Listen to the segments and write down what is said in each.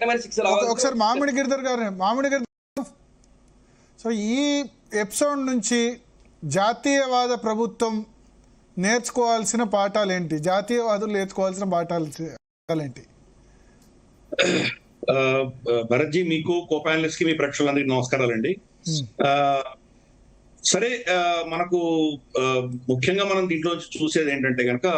కఠినమైన శిక్ష రావాలి. ఒకసారి మామిడి గిరిధర్ గారు, సో ఈ ఎపిసోడ్ నుంచి జాతీయవాద ప్రభుత్వం నేర్చుకోవాల్సిన పాఠాలు ఏంటి? జాతీయవాదులు నేర్చుకోవాల్సిన పాఠాలు ఏంటి? భరత్జీ, మీకు కో ప్యానలిస్ట్ కి మీ ప్రేక్షకులందరికీ నమస్కారాలండి. సరే, మనకు ముఖ్యంగా మనం దీంట్లో చూసేది ఏంటంటే కనుక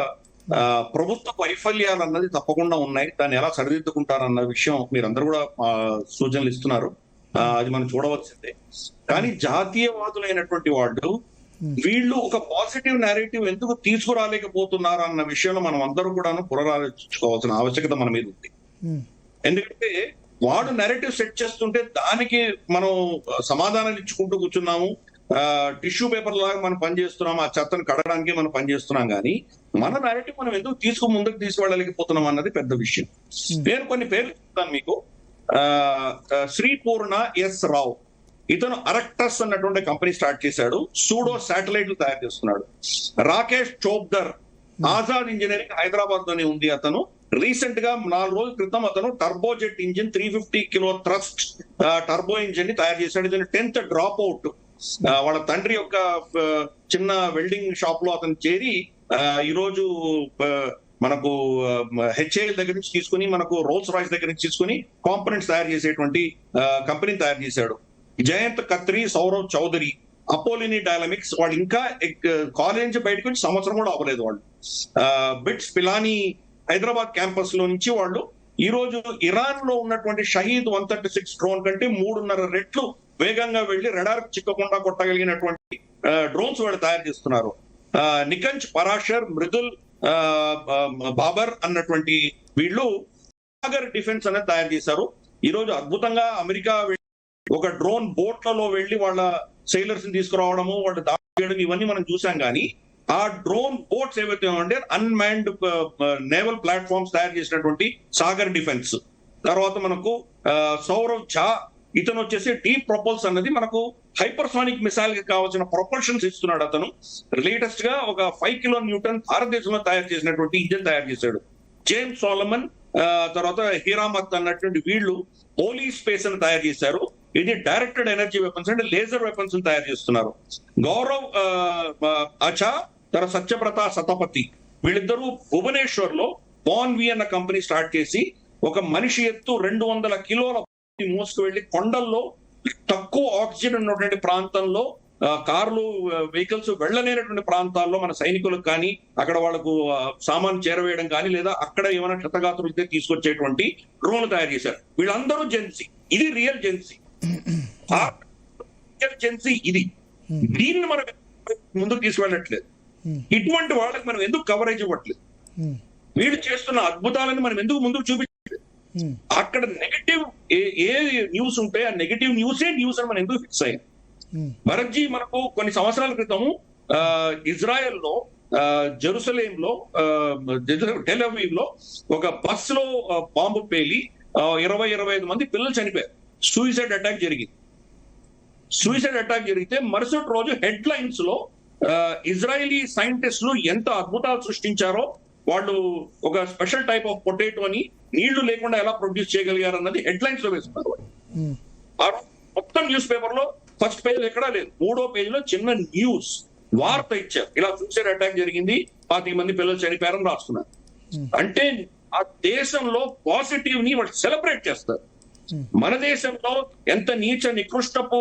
ప్రభుత్వ వైఫల్యాలు అన్నది తప్పకుండా ఉన్నాయి. దాన్ని ఎలా సరిదిద్దుకుంటారన్న విషయం మీరందరూ కూడా సూచనలు ఇస్తున్నారు. అది మనం చూడవలసిందే. కానీ జాతీయవాదులైనటువంటి వాళ్ళు వీళ్ళు ఒక పాజిటివ్ నేరేటివ్ ఎందుకు తీసుకురాలేకపోతున్నారు అన్న విషయంలో మనం అందరూ కూడా పునరాలోచించుకోవాల్సిన ఆవశ్యకత మన మీద ఉంది. ఎందుకంటే వాడు నెరేటివ్ సెట్ చేస్తుంటే దానికి మనం సమాధానాలు ఇచ్చుకుంటూ కూర్చున్నాము. టిష్యూ పేపర్ లాగా మనం పనిచేస్తున్నాం, ఆ చెత్తను కడడానికి మనం పనిచేస్తున్నాం. కానీ మన నెరేటివ్ మనం ఎందుకు ముందుకు తీసుకువెళ్ళలేకపోతున్నాం అన్నది పెద్ద విషయం. నేను కొన్ని పేర్లు చెప్తాను మీకు. శ్రీపూర్ణ ఎస్ రావు, ఇతను అరెక్టస్ అన్నటువంటి కంపెనీ స్టార్ట్ చేశాడు. సూడో శాటిలైట్లు తయారు చేస్తున్నాడు. రాకేష్ చోప్దర్, ఆజాద్ ఇంజనీరింగ్ హైదరాబాద్ లోనే ఉంది. అతను రీసెంట్ గా 4 రోజుల క్రితం అతను turbojet engine 350 kilo thrust turbo engine ని తయారు చేశాడు. ఇతను 10th డ్రాప్ అవుట్. వాళ్ళ తండ్రి యొక్క చిన్న వెల్డింగ్ షాప్ లో అతను చేరి ఈరోజు మనకు హెచ్ఏఎల్ దగ్గర నుంచి తీసుకుని, మనకు రోల్స్ రాయ్స్ దగ్గర నుంచి తీసుకుని కాంపోనెంట్స్ తయారు చేసేటువంటి కంపెనీని తయారు చేశాడు. జయంత్ ఖత్రి, సౌరవ్ చౌదరి, అపోలిని డైనమిక్స్, వాళ్ళు ఇంకా కాలేజ్ నుంచి బయటకు వచ్చి సంవత్సరం కూడా అవ్వలేదు. వాళ్ళు బిట్స్ పిలానీ హైదరాబాద్ క్యాంపస్ లో నుంచి వాళ్ళు ఈ రోజు ఇరాన్ లో ఉన్నటువంటి షహీద్ 136 డ్రోన్ కంటే 3.5 రెట్లు వేగంగా వెళ్లి రడార్ చిక్కకుండా కొట్టగలిగినటువంటి డ్రోన్స్ వాళ్ళు తయారు చేస్తున్నారు. నికంజ్ పరాశర్, మృదుల్ బాబర్ అన్నటువంటి వీళ్ళు సాగర్ డిఫెన్స్ అనేది తయారు చేశారు. ఈ రోజు అద్భుతంగా అమెరికా ఒక డ్రోన్ బోట్లలో వెళ్లి వాళ్ళ సెయిలర్స్ ని తీసుకురావడము, వాళ్ళు దాడి చేయడం, ఇవన్నీ మనం చూసాం. కానీ ఆ డ్రోన్ బోట్స్ ఏవైతే ఉంటే అన్మాన్డ్ నేవల్ ప్లాట్ఫామ్స్ తయారు చేసినటువంటి సాగర్ డిఫెన్స్. తర్వాత మనకు సౌరవ్ ఝా, ఇతను వచ్చేసి డీప్ ప్రొపల్స్ అన్నది మనకు హైపర్సానిక్ మిసైల్ కి కావాల్సిన ప్రొపల్షన్స్ ఇస్తున్నాడు. అతను లేటెస్ట్ గా ఒక 5 కిలో న్యూటన్ భారతదేశంలో తయారు చేసినటువంటి ఇంజిన్ తయారు చేశాడు. జేమ్స్ సోలమన్, తర్వాత హీరామత్ అన్నటువంటి వీళ్ళు హోలీ స్పేస్ అని తయారు చేశారు. ఇది డైరెక్టెడ్ ఎనర్జీ వెపన్స్ అంటే లేజర్ వెపన్స్ తయారు చేస్తున్నారు. గౌరవ్ అచా, తర్వాత సత్యప్రత సతపతి, వీళ్ళిద్దరూ భువనేశ్వర్ లో బాన్వి అన్న కంపెనీ స్టార్ట్ చేసి ఒక మనిషి ఎత్తు 200 కిలోల మోసుకు వెళ్లి కొండల్లో తక్కువ ఆక్సిజన్ ఉన్నటువంటి ప్రాంతంలో, కార్లు వెహికల్స్ వెళ్ళలేనటువంటి ప్రాంతాల్లో మన సైనికులకు కానీ అక్కడ వాళ్ళకు సామాన్ చేరవేయడం కానీ లేదా అక్కడ ఏమైనా క్షతగాత్రులు తీసుకొచ్చేటువంటి డ్రోన్లు తయారు చేశారు. వీళ్ళందరూ జెన్సీ. ఇది రియల్ జెన్సీ. జెన్సీ ఇది. దీన్ని మనం ముందుకు తీసుకెళ్ళట్లేదు. ఇటువంటి వాళ్ళకి మనం ఎందుకు కవరేజ్ ఇవ్వట్లేదు? వీళ్ళు చేస్తున్న అద్భుతాలను మనం ఎందుకు ముందుకు చూపించట్లేదు? అక్కడ నెగటివ్ ఏ న్యూస్ ఉంటే ఆ నెగటివ్ న్యూసే న్యూస్ అని మనం ఎందుకు ఫిక్స్ అయ్యాం? భరత్జీ, మనకు కొన్ని సంవత్సరాల క్రితము ఇజ్రాయెల్ లో జెరూసలేం లో టెల్ అవీవ్ లో ఒక బస్ లో బాంబు పేలి 20-25 మంది పిల్లలు చనిపోయారు. సూసైడ్ అటాక్ జరిగింది. సూసైడ్ అటాక్ జరిగితే మరుసటి రోజు హెడ్ లైన్స్ లో ఇజ్రాయలీ సైంటిస్టులు ఎంత అద్భుతాలు సృష్టించారో, వాళ్ళు ఒక స్పెషల్ టైప్ ఆఫ్ పొటాటోని నీళ్లు లేకుండా ఎలా ప్రొడ్యూస్ చేయగలిగారు అన్నది హెడ్ లైన్స్ లో వేస్తున్నారు. మొత్తం న్యూస్ పేపర్ లో ఫస్ట్ పేజ్ ఎక్కడా లేదు, 3వ పేజీలో చిన్న న్యూస్ వార్త ఇచ్చారు. ఇలా సూసైడ్ అటాక్ జరిగింది, 25 మంది పిల్లలు చనిపోయారని రాస్తున్నారు. అంటే ఆ దేశంలో పాజిటివ్ ని వాళ్ళు సెలబ్రేట్ చేస్తారు. మన దేశంలో ఎంత నీచ నికృష్టపు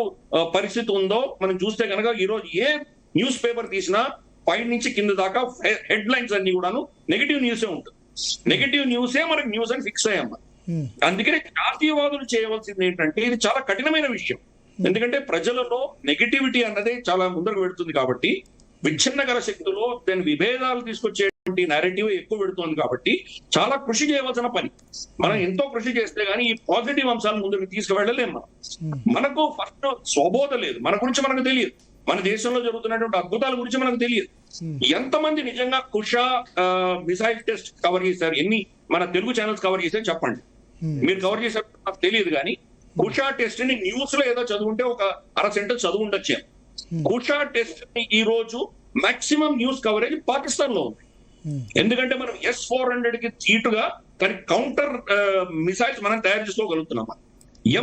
పరిస్థితి ఉందో మనం చూస్తే కనుక ఈరోజు ఏ న్యూస్ పేపర్ తీసినా పై నుంచి కింద దాకా హెడ్ లైన్స్ అన్ని కూడాను నెగిటివ్ న్యూసే ఉంటుంది. నెగిటివ్ న్యూసే మనకి న్యూస్ అని ఫిక్స్ అయ్యాం. అందుకనే జాతీయవాదులు చేయవలసింది ఏంటంటే, ఇది చాలా కఠినమైన విషయం. ఎందుకంటే ప్రజలలో నెగిటివిటీ అన్నదే చాలా ముందరకు పెడుతుంది. కాబట్టి విచ్ఛిన్నకర శక్తులు దాని విభేదాలు తీసుకొచ్చేటువంటి నేరేటివ్ ఎక్కువ పెడుతుంది. కాబట్టి చాలా కృషి చేయవలసిన పని. మనం ఎంతో కృషి చేస్తే గానీ ఈ పాజిటివ్ అంశాలను ముందుకు తీసుకువెళ్ళలేము. మనకు ఫస్ట్ స్వబోధ లేదు, మన గురించి మనకు తెలియదు, మన దేశంలో జరుగుతున్నటువంటి అద్భుతాల గురించి మనకు తెలియదు. ఎంతమంది నిజంగా కుషా మిసైల్ టెస్ట్ కవర్ చేశారు? ఎన్ని మన తెలుగు ఛానల్స్ కవర్ చేశారు చెప్పండి. మీరు కవర్ చేశారు నాకు తెలియదు. కానీ కుషా టెస్ట్ ని న్యూస్ లో ఏదో చదువుంటే ఒక 1/2 సెంటెన్స్ చదువు ఉండొచ్చు. కుషా టెస్ట్ ని ఈ రోజు మాక్సిమం న్యూస్ కవరేజ్ పాకిస్తాన్ లో ఉంది. ఎందుకంటే మనం S-400 కి తీటుగా కానీ కౌంటర్ మిసైల్స్ మనం తయారు చేసుకోగలుగుతున్నాం.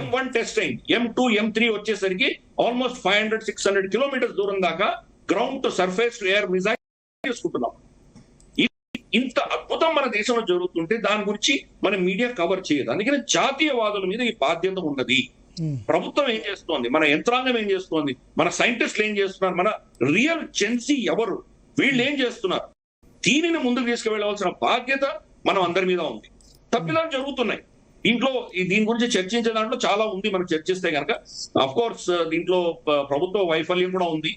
M1 టెస్ట్ అయింది, M2 M3 వచ్చేసరికి ఆల్మోస్ట్ 500-600 కిలోమీటర్స్ దూరం దాకా ground to surface to air missile చేసుకుంటున్నాం. ఇంత అద్భుతం మన దేశంలో జరుగుతుంటే దాని గురించి మన మీడియా కవర్ చేయదు. అందుకని జాతీయవాదుల మీద ఈ బాధ్యత ఉన్నది. ప్రభుత్వం ఏం చేస్తోంది, మన యంత్రాంగం ఏం చేస్తోంది, మన సైంటిస్టులు ఏం చేస్తున్నారు, మన రియల్ జెన్సీ ఎవరు, వీళ్ళు ఏం చేస్తున్నారు, దీనిని ముందుకు తీసుకువెళ్ళవలసిన బాధ్యత మనం అందరి మీద ఉంది. తప్పిదాలు జరుగుతున్నాయి. దీని గురించి చర్చించే దాంట్లో చాలా ఉంది. మనం చర్చిస్తే కనుక అఫ్ కోర్స్ దీంట్లో ప్రభుత్వ వైఫల్యం కూడా ఉంది.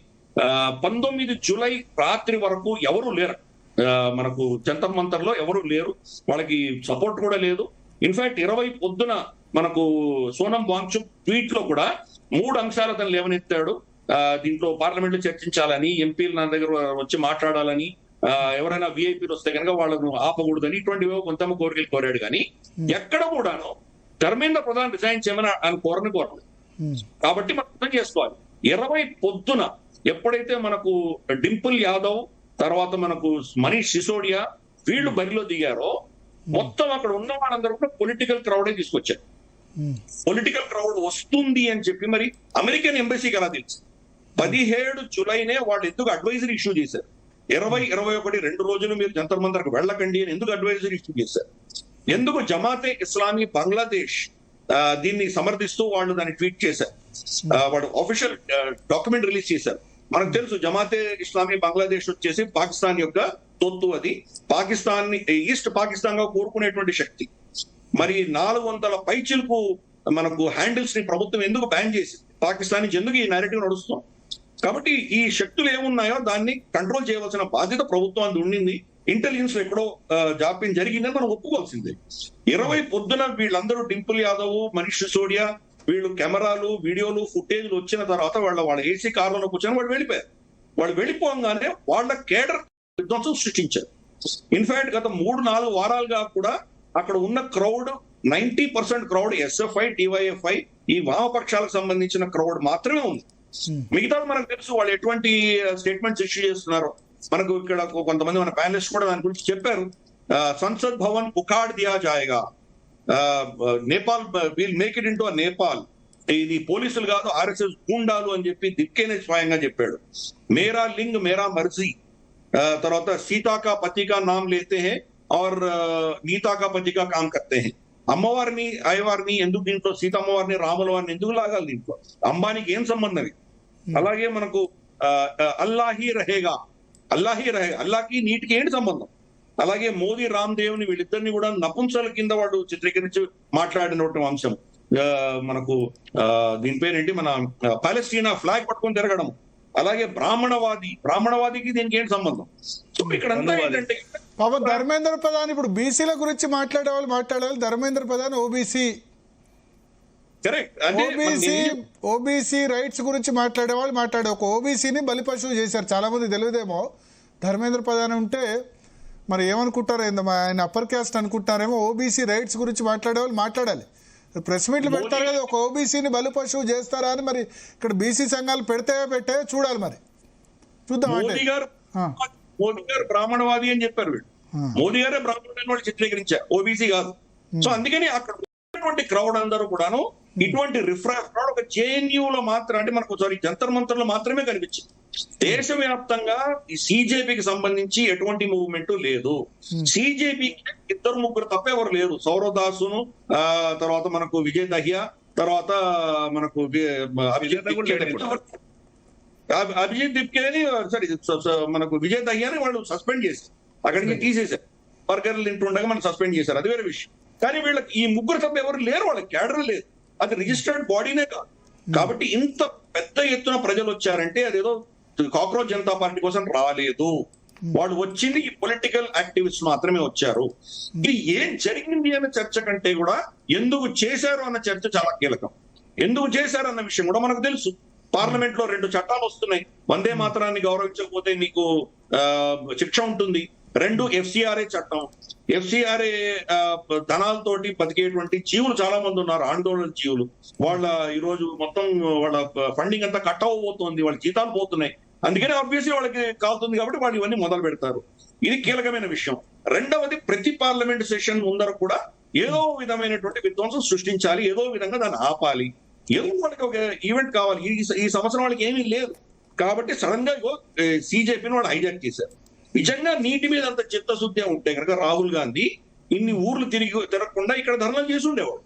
19 జూలై రాత్రి వరకు ఎవరు లేరు, మనకు జంతర్ మంతర్ లో ఎవరు లేరు, వాళ్ళకి సపోర్ట్ కూడా లేదు. ఇన్ఫాక్ట్ 20 పొద్దున మనకు సోనం వాంగ్చుక్ ట్వీట్ లో కూడా 3 అంశాలు అతను లేవనెత్తాడు. దీంట్లో పార్లమెంట్ లో చర్చించాలని, ఎంపీలు నా దగ్గర వచ్చి మాట్లాడాలని, ఎవరైనా విఐపీలు వస్తే కనుక వాళ్ళను ఆపకూడదని, ఇటువంటివో కొంత కోరికలు కోరాడు. కానీ ఎక్కడ కూడాను ధర్మేంద్ర ప్రధాన్ రిజైన్ చేయమని ఆయన కోరలేదు. కాబట్టి మనం అర్థం చేసుకోవాలి, 20 పొద్దున ఎప్పుడైతే మనకు డింపుల్ యాదవ్, తర్వాత మనకు మనీష్ సిసోడియా వీళ్ళు బరిలో దిగారో, మొత్తం అక్కడ ఉన్న వాళ్ళందరూ కూడా పొలిటికల్ క్రౌడే తీసుకొచ్చారు. పొలిటికల్ క్రౌడ్ వస్తుంది అని చెప్పి మరి అమెరికన్ ఎంబసీకి ఎలా తెలుసు? 17 జూలైనే వాళ్ళు ఎందుకు అడ్వైజరీ ఇష్యూ చేశారు? 20, 21 2 రోజులు మీరు జంతర్ మంతర్కి వెళ్ళకండి అని ఎందుకు అడ్వైజరీ ఇష్యూ చేశారు? ఎందుకు జమాతే ఇస్లామీ బంగ్లాదేశ్ దీన్ని సమర్థిస్తూ వాళ్ళు దాన్ని ట్వీట్ చేశారు, వాడు ఆఫీషియల్ డాక్యుమెంట్ రిలీజ్ చేశారు. మనకు తెలుసు జమాతే ఇస్లామీ బంగ్లాదేశ్ వచ్చేసి పాకిస్తాన్ యొక్క తొత్తు. అది పాకిస్తాన్ ని ఈస్ట్ పాకిస్తాన్ గా కోరుకునేటువంటి శక్తి. మరి 400 పైచిలకు మనకు హ్యాండిల్స్ ని ప్రభుత్వం ఎందుకు బ్యాన్ చేసింది? పాకిస్తాన్ నుంచి ఎందుకు ఈ నేరేటివ్ నడుస్తాం? కాబట్టి ఈ శక్తులు ఏమున్నాయో దాన్ని కంట్రోల్ చేయవలసిన బాధ్యత ప్రభుత్వానికి ఉండింది. ఇంటెలిజెన్స్ ఎక్కడో జాప్యం జరిగిందని మనం ఒప్పుకోవాల్సిందే. 20 పొద్దున వీళ్ళందరూ డింపుల్ యాదవ్, మనీష్ సిసోడియా వీళ్ళు కెమెరాలు, వీడియోలు, ఫుటేజ్లు వచ్చిన తర్వాత వాళ్ళ ఏసీ కార్లలో కూర్చొని వాళ్ళు వెళ్ళిపోయారు. వాళ్ళు వెళ్ళిపోగానే వాళ్ళ కేడర్ విధ్వంసం సృష్టించారు. ఇన్ఫాక్ట్ గత 3-4 వారాలుగా కూడా అక్కడ ఉన్న క్రౌడ్ 90% క్రౌడ్ ఎస్ఎఫ్ఐ, డివైఎఫ్ఐ, ఈ వామపక్షాలకు సంబంధించిన క్రౌడ్ మాత్రమే ఉంది. మిగతా మనకు తెలుసు వాళ్ళు ఎటువంటి స్టేట్మెంట్స్ ఇష్యూ చేస్తున్నారో. మనకు ఇక్కడ కొంతమంది మన ప్యానలిస్ట్ కూడా దాని గురించి చెప్పారు. సంసద్ భవన్ ఉఖాడ్ దియా జాయేగా, Nepal will make it into Nepal. ఇది పోలీసులు కాదు, ఆర్ఎస్ఎస్ గూండాలు అని చెప్పి దిక్కేనే స్వయంగా చెప్పాడు. మేరా లింగ్ మేరా మర్జీ, తర్వాత సీతాకా పతికా నామ్ లేతే హే ఆర్ నీతాకా పతికా కామ్ కర్తే హే. అమ్మవారిని అయ్యవారిని ఎందుకు దీంట్లో, సీతమ్మవారిని రాముల వారిని ఎందుకు లాగాలి దీంట్లో? అంబానీకి ఏం సంబంధం? అలాగే మనకు అల్లాహీ రహేగా, అల్లాహకి నీటికి ఏంటి సంబంధం? అలాగే మోదీ రామ్దేవ్ ని వీళ్ళిద్దరిని కూడా నపుంసల కింద వాడు చిత్రీకరించి మాట్లాడినటువంటి అంశం. మనకు దీని పేరేంటి, మన పాలస్తీనా ఫ్లాగ్ పట్టుకొని తిరగడం. అలాగే బ్రాహ్మణవాదికి దీనికి ఏంటి సంబంధం? సో ఇక్కడ అంతా ఏంటంటే పాపం ధర్మేంద్ర ప్రధాన్ ఇప్పుడు బీసీల గురించి మాట్లాడేవాళ్ళు ధర్మేంద్ర ప్రధాన్ ఓబీసీ రైట్స్ గురించి మాట్లాడే ఒక ఓబీసీని బలిపశువు చేశారు. చాలా మంది తెలియదేమో. ధర్మేంద్ర ప్రధాన్ ఉంటే మరి ఏమనుకుంటారో ఏందో, ఆయన అప్పర్ క్యాస్ట్ అనుకుంటారేమో. ఓబీసీ రైట్స్ గురించి మాట్లాడేవాళ్ళు మాట్లాడాలి. ప్రెస్ మీట్లు పెడతారు కదా, ఒక ఓబీసీని బలిపశువు చేస్తారా అని. మరి ఇక్కడ బీసీ సంఘాలు పెట్టే చూడాలి. మరి చూద్దాం. మోదీ గారు బ్రాహ్మణవాది అని చెప్పారు వీళ్ళు. మోదీ గారే బ్రాహ్మణుడు వాళ్ళు చిత్రీకరించారు, ఓబీసీ కాదు. సో అందుకని అక్కడ ఉన్నటువంటి క్రౌడ్ అందరూ కూడాను ఇటువంటి రిఫ్రెష్ క్రౌడ్ ఒక జేఎన్యూలో మాత్రం, అంటే మనకు జంతర్ మంతర్లో మాత్రమే కనిపించింది. దేశవ్యాప్తంగా ఈ సిజేపీకి సంబంధించి ఎటువంటి మూవ్మెంట్ లేదు. సిజేపీకి 2-3 తప్ప ఎవరు లేరు. సౌరదాసును, తర్వాత మనకు విజయ్ దహియా, తర్వాత మనకు అభిజిత్ దిప్కేని మనకు విజయ్ దహియాని వాళ్ళు సస్పెండ్ చేశారు, అక్కడికి తీసేశారు. బర్గర్లు తింటుండగా మనం సస్పెండ్ చేశారు, అది వేరే విషయం. కానీ వీళ్ళకి ఈ 3 తప్ప ఎవరు లేరు, వాళ్ళకి క్యాడర్ లేదు, అది రిజిస్టర్డ్ బాడీనే కాదు. కాబట్టి ఇంత పెద్ద ఎత్తున ప్రజలు వచ్చారంటే అదేదో కాక్రోచ్ జనతా పార్టీ కోసం రాలేదు. వాళ్ళు వచ్చింది ఈ పొలిటికల్ యాక్టివిస్ట్ మాత్రమే వచ్చారు. ఇది ఏం జరిగింది అన్న చర్చ కంటే కూడా ఎందుకు చేశారు అన్న చర్చ చాలా కీలకం. ఎందుకు చేశారు అన్న విషయం కూడా మనకు తెలుసు. పార్లమెంట్ లో 2 చట్టాలు వస్తున్నాయి. వందే మాతరాన్ని గౌరవించకపోతే మీకు శిక్ష ఉంటుంది. 2 FCRA చట్టం. FCRA ధనాలతోటి బతికేటువంటి జీవులు చాలా మంది ఉన్నారు, ఆందోళన జీవులు. వాళ్ళ ఈరోజు మొత్తం వాళ్ళ ఫండింగ్ అంతా కట్ అవ్వబోతోంది, వాళ్ళ జీతాలు పోతున్నాయి. అందుకని ఆబ్వియస్లీ వాళ్ళకి కాలుతుంది కాబట్టి వాళ్ళు ఇవన్నీ మొదలు పెడతారు. ఇది కీలకమైన విషయం. రెండవది, ప్రతి పార్లమెంట్ సెషన్ ముందర కూడా ఏదో విధమైనటువంటి విధ్వంసం సృష్టించాలి, ఏదో విధంగా దాన్ని ఆపాలి, ఏదో వాళ్ళకి ఒక ఈవెంట్ కావాలి. ఈ సంవత్సరం వాళ్ళకి ఏమీ లేదు కాబట్టి సడన్ గా సిజేపీని వాళ్ళు హైజాక్ చేశారు. నిజంగా నీటి మీద అంత చిత్తశుద్ధి ఉంటే కనుక రాహుల్ గాంధీ ఇన్ని ఊర్లు తిరగకుండా ఇక్కడ ధర్నాలు చేసి ఉండేవాడు.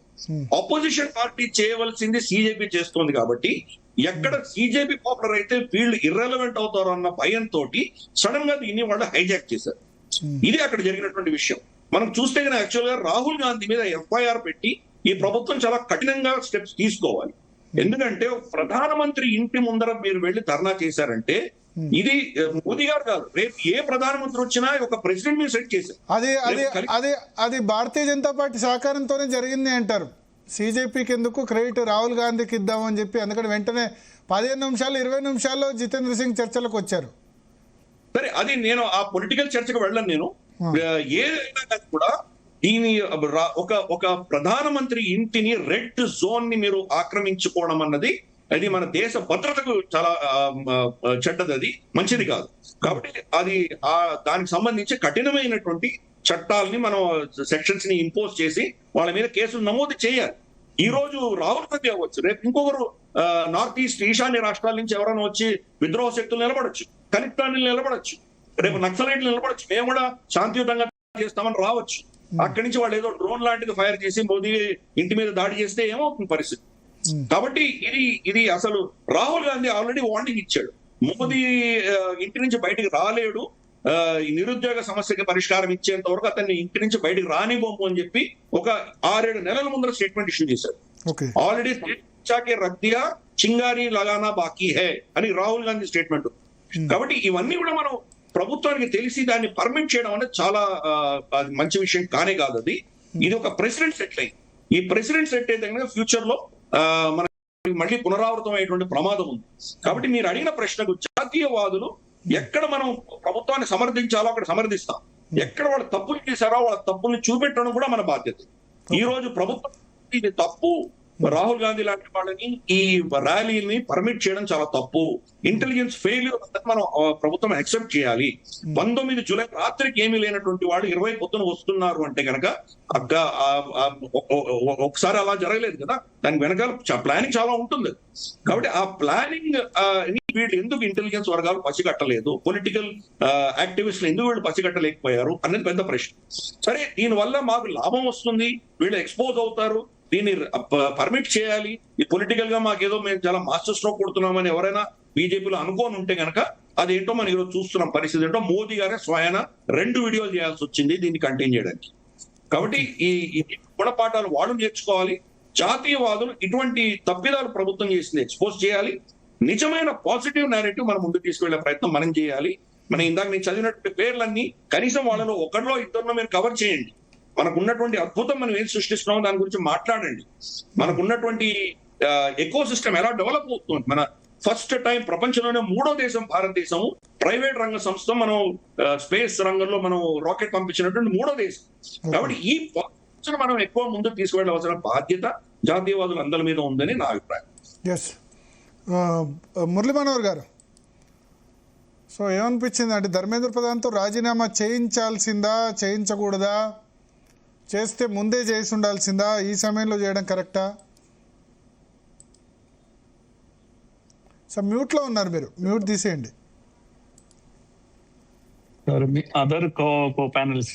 ఆపోజిషన్ పార్టీ చేయవలసింది సిజేపీ చేస్తోంది కాబట్టి ఎక్కడ సిజేపీ పాపులర్ అయితే వీళ్ళు ఇర్రెలవెంట్ అవుతారు అన్న భయంతో సడన్ గా దీన్ని వాళ్ళు హైజాక్ చేశారు. ఇది అక్కడ జరిగినటువంటి విషయం. మనం చూస్తే కనుక యాక్చువల్ గా రాహుల్ గాంధీ మీద ఎఫ్ఐఆర్ పెట్టి ఈ ప్రభుత్వం చాలా కఠినంగా స్టెప్స్ తీసుకోవాలి. ఎందుకంటే ప్రధానమంత్రి ఇంటి ముందర మీరు వెళ్ళి ధర్నా చేశారంటే ఇది మోదీ గారు కాదు, రేపు ఏ ప్రధానమంత్రి వచ్చినా ఒక ప్రెసిడెంట్ మీద సెట్ చేశారు. అది భారతీయ జనతా పార్టీ సహకారంతోనే జరిగింది అంటారు. సిజేపీకి ఎందుకు క్రెడిట్ రాహుల్ గాంధీకి ఇద్దామని చెప్పి, అందుకని వెంటనే 15 నిమిషాలు 20 నిమిషాల్లో జితేంద్ర సింగ్ చర్చలకు వచ్చారు. సరే, అది నేను ఆ పొలిటికల్ చర్చకు వెళ్ళను. నేను ఏదైనా కూడా దీని ఒక ప్రధానమంత్రి ఇంటిని రెడ్ జోన్ ని మీరు ఆక్రమించుకోవడం అన్నది అది మన దేశ భద్రతకు చాలా చెడ్డది, అది మంచిది కాదు. కాబట్టి అది దానికి సంబంధించి కఠినమైనటువంటి చట్టాలని మనం సెక్షన్స్ ని ఇంపోజ్ చేసి వాళ్ళ మీద కేసులు నమోదు చేయాలి. ఈ రోజు రాహుల్ గాంధీ అవ్వచ్చు, రేపు ఇంకొకరు నార్త్ ఈస్ట్ ఈశాన్య రాష్ట్రాల నుంచి ఎవరైనా వచ్చి విద్రోహ శక్తులు నిలబడచ్చు, ఖలిస్తాన్లు నిలబడచ్చు, రేపు నక్సలైట్లు నిలబడచ్చు, మేము కూడా శాంతియుతంగా చేస్తామని రావచ్చు. అక్కడి నుంచి వాళ్ళు ఏదో డ్రోన్ లాంటిది ఫైర్ చేసి మోదీ ఇంటి మీద దాడి చేస్తే ఏమవుతుంది పరిస్థితి? కాబట్టి ఇది అసలు రాహుల్ గాంధీ ఆల్రెడీ వార్నింగ్ ఇచ్చాడు. మోదీ ఇంటి నుంచి బయటికి రాలేడు, ఈ నిరుద్యోగ సమస్యకి పరిష్కారం ఇచ్చేంత వరకు అతన్ని ఇంటి నుంచి బయటికి రానివ్వము అని చెప్పి ఒక 6-7 నెలల ముందర స్టేట్మెంట్ ఇష్యూ చేశారు. ఆల్రెడీ రద్దియా చింగారీ లగానా బాకీ హే అని రాహుల్ గాంధీ స్టేట్మెంట్. కాబట్టి ఇవన్నీ కూడా మనం ప్రభుత్వానికి తెలిసి దాన్ని పర్మిట్ చేయడం అనేది చాలా మంచి విషయం కానే కాదు. అది ఇది ఒక ప్రెసిడెంట్ సెట్ అయింది. ఈ ప్రెసిడెంట్ సెట్ అయితే కనుక ఫ్యూచర్ లో మన మళ్ళీ పునరావృతం అయ్యేటువంటి ప్రమాదం ఉంది. కాబట్టి మీరు అడిగిన ప్రశ్నకు జాతీయవాదులు ఎక్కడ మనం ప్రభుత్వాన్ని సమర్థించాలో అక్కడ సమర్థిస్తాం, ఎక్కడ వాళ్ళు తప్పులు చేశారో వాళ్ళ తప్పుల్ని చూపెట్టడం కూడా మన బాధ్యత. ఈ రోజు ప్రభుత్వం ఇది తప్పు, రాహుల్ గాంధీ లాంటి వాళ్ళని ఈ ర్యాలీని పర్మిట్ చేయడం చాలా తప్పు, ఇంటెలిజెన్స్ ఫెయిల్యూర్ మనం ప్రభుత్వం యాక్సెప్ట్ చేయాలి. 19 జూలై రాత్రికి ఏమీ లేనటువంటి వాళ్ళు 20 పొద్దున వస్తున్నారు అంటే కనుక ఒకసారి అలా జరగలేదు కదా, దానికి వెనకాల ప్లానింగ్ చాలా ఉంటుంది. కాబట్టి ఆ ప్లానింగ్ వీళ్ళు ఎందుకు ఇంటెలిజెన్స్ వర్గాలు పసిగట్టలేదు, పొలిటికల్ యాక్టివిస్టులు ఎందుకు వీళ్ళు పసిగట్టలేకపోయారు అనేది పెద్ద ప్రశ్న. సరే, దీనివల్ల మాకు లాభం వస్తుంది, వీళ్ళు ఎక్స్పోజ్ అవుతారు, దీన్ని పర్మిట్ చేయాలి, ఈ పొలిటికల్ గా మాకేదో మేము చాలా మాస్టర్ స్ట్రోక్ కొడుతున్నామని ఎవరైనా బీజేపీలో అనుకోని ఉంటే కనుక అదేంటో మనం ఈరోజు చూస్తున్నాం. పరిస్థితి ఏంటో మోదీ గారే స్వయాన 2 వీడియోలు చేయాల్సి వచ్చింది దీన్ని కంటైన్ చేయడానికి. కాబట్టి ఈ గుణపాఠాలు వాళ్ళు నేర్చుకోవాలి. జాతీయవాదులు ఇటువంటి తప్పిదాలు ప్రభుత్వం చేసింది ఎక్స్పోజ్ చేయాలి. నిజమైన పాజిటివ్ నేరేటివ్ మనం ముందుకు తీసుకెళ్లే ప్రయత్నం మనం చేయాలి. మనం ఇందాక నేను చదివినటువంటి పేర్లన్నీ కనీసం వాళ్ళలో 1-2 మీరు కవర్ చేయండి. మనకు ఉన్నటువంటి అద్భుతం మనం ఏం సృష్టిస్తున్నామో దాని గురించి మాట్లాడండి. మనకు ఉన్నటువంటి ఎకో సిస్టమ్ ఎలా డెవలప్ అవుతుంది. మన ఫస్ట్ టైం ప్రపంచంలోనే 3వ దేశం భారతదేశం, ప్రైవేట్ రంగ సంస్థ మనం స్పేస్ రంగంలో మనం రాకెట్ పంపించినటువంటి 3వ దేశం. కాబట్టి ఈ మనం ఎక్కువ ముందుకు తీసుకువెళ్ళవలసిన బాధ్యత జాతీయవాదులు అందరి మీద ఉందని నా అభిప్రాయం. మురళీ మనోహర్ గారు, సో ఏమనిపించింది అంటే ధర్మేంద్ర ప్రధాన్తో రాజీనామా చేయించాల్సిందా, చేయించకూడదా, చేస్తే ముందే చేసి ఉండాల్సిందా, ఈ సమయంలో చేయడం కరెక్టా? సో మ్యూట్లో ఉన్నారు, మీరు మ్యూట్ తీసేయండి. అదర్ కో ప్యానలిస్ట్